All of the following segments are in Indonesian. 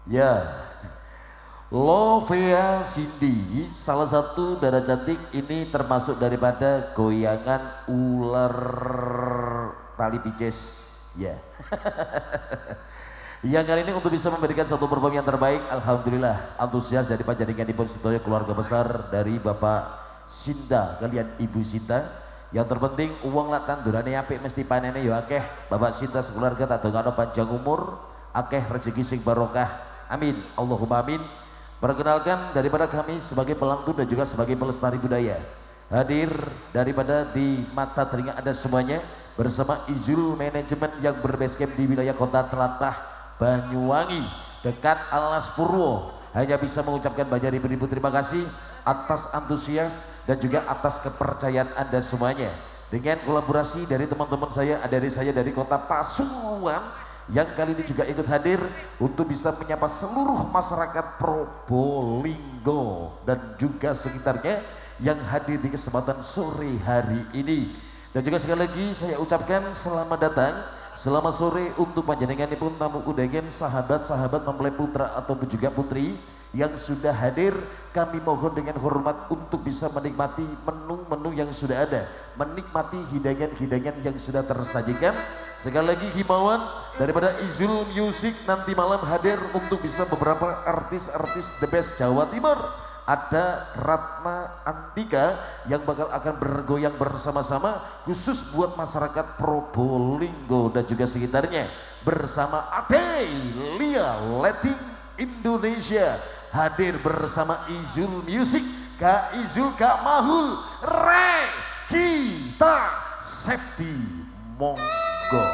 Ya, Lovea Cindy, salah satu dara cantik ini termasuk daripada goyangan ular tali pijes. Ya. Yang kali ini untuk bisa memberikan satu perform yang terbaik, alhamdulillah antusias dari panjenenganipun sedaya keluarga besar dari Bapak Sinta kalian Ibu Sinta. Yang terpenting uang lah tandurane apik mesti panene ya akeh. Bapak Sinta sekeluarga tak dongano panjang umur, akeh rezeki sing barokah. Amin. Allahumma amin. Perkenalkan daripada kami sebagai pelantun dan juga sebagai pelestari budaya, hadir daripada di mata telinga Anda semuanya bersama Izul Manajemen yang berbasecamp di wilayah kota Telatah Banyuwangi dekat Alas Purwo. Hanya bisa mengucapkan banyak ribu terima kasih atas antusias dan juga atas kepercayaan Anda semuanya. Dengan kolaborasi dari teman-teman saya, dari kota Pasuruan yang kali ini juga ikut hadir untuk bisa menyapa seluruh masyarakat Probolinggo dan juga sekitarnya yang hadir di kesempatan sore hari ini. Dan juga sekali lagi saya ucapkan selamat datang, selamat sore untuk panjenenganipun tamu undangan, sahabat-sahabat mempelai putra ataupun juga putri yang sudah hadir. Kami mohon dengan hormat untuk bisa menikmati menu-menu yang sudah ada, menikmati hidangan-hidangan yang sudah tersajikan. Sekali lagi himbauan daripada Izul Music nanti malam hadir untuk bisa beberapa artis-artis the best Jawa Timur. Ada Ratna Antika yang bakal akan bergoyang bersama-sama khusus buat masyarakat Probolinggo dan juga sekitarnya, bersama Adelia Letting Indonesia hadir bersama Izul Music, Kak Izul, Kak Mahul, Kita Septi, monggo.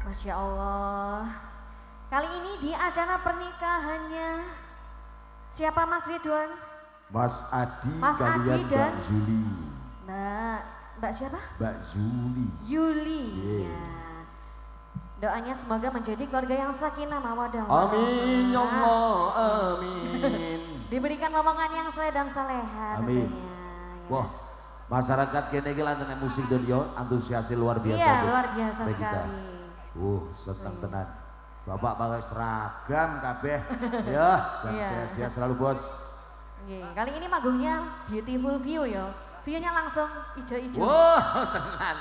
Masya Allah. Kali ini di acara pernikahannya siapa Mas Ridwan? Mas Adi, Mas kalian Adi dan Mbak Zuli. Mbak siapa? Mbak Zuli. Yuli. Yeah. Ya. Doanya semoga menjadi keluarga yang sakinah mawaddah. Amin ya Allah, amin. Diberikan omongan yang soleh dan soleha. Amin. Tentunya, ya. Wah, masyarakat kene iki lan musik dunia antusiasi luar biasa. Iya, Bu. luar biasa Baik kita. sekali. Senang tenan. Bapak pakai seragam kabeh. Ya, dan Iya. sehat-sehat selalu bos. Iya, kali ini magungnya beautiful view ya. View-nya langsung ijo-ijo. Wah, tenan.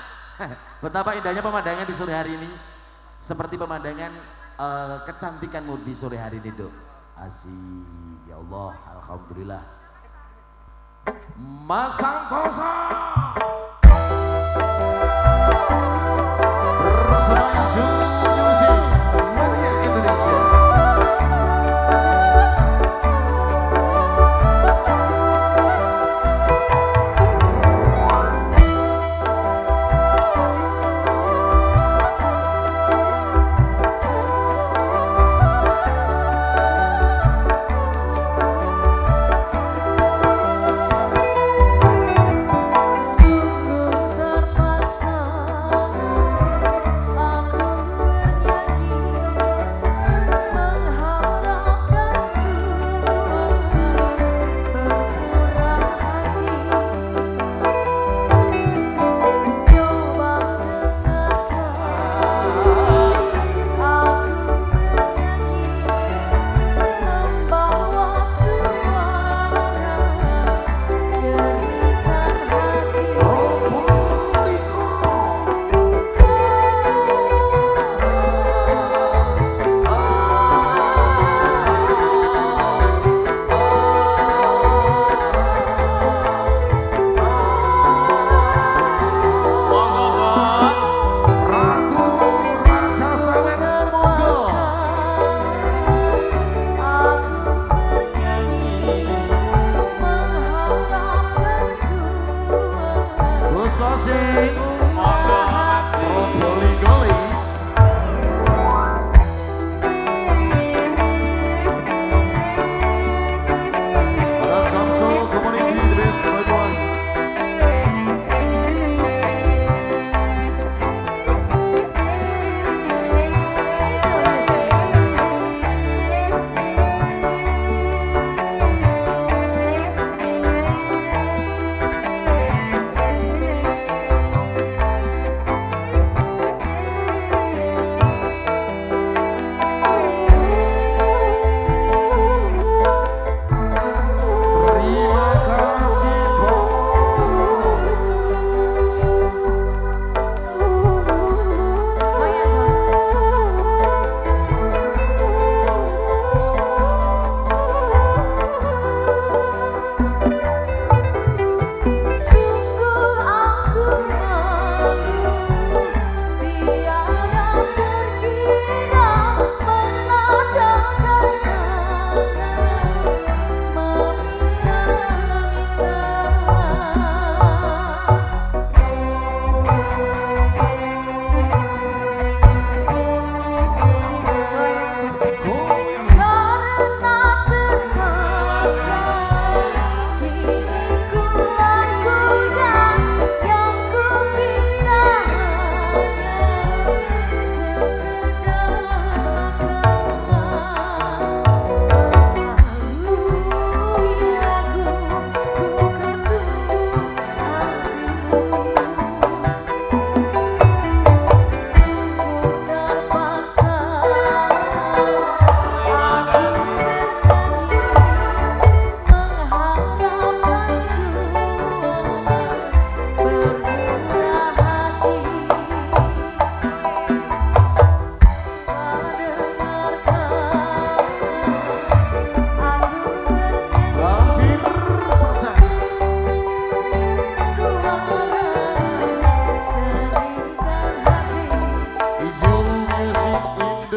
Betapa indahnya pemandangan di sore hari ini. Seperti pemandangan kecantikanmu di sore hari ini, Dok. Asik, ya Allah, alhamdulillah. Mas Santosa bersama Izul Music, Maria Indonesia. Terpaksa aku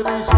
Indonesia.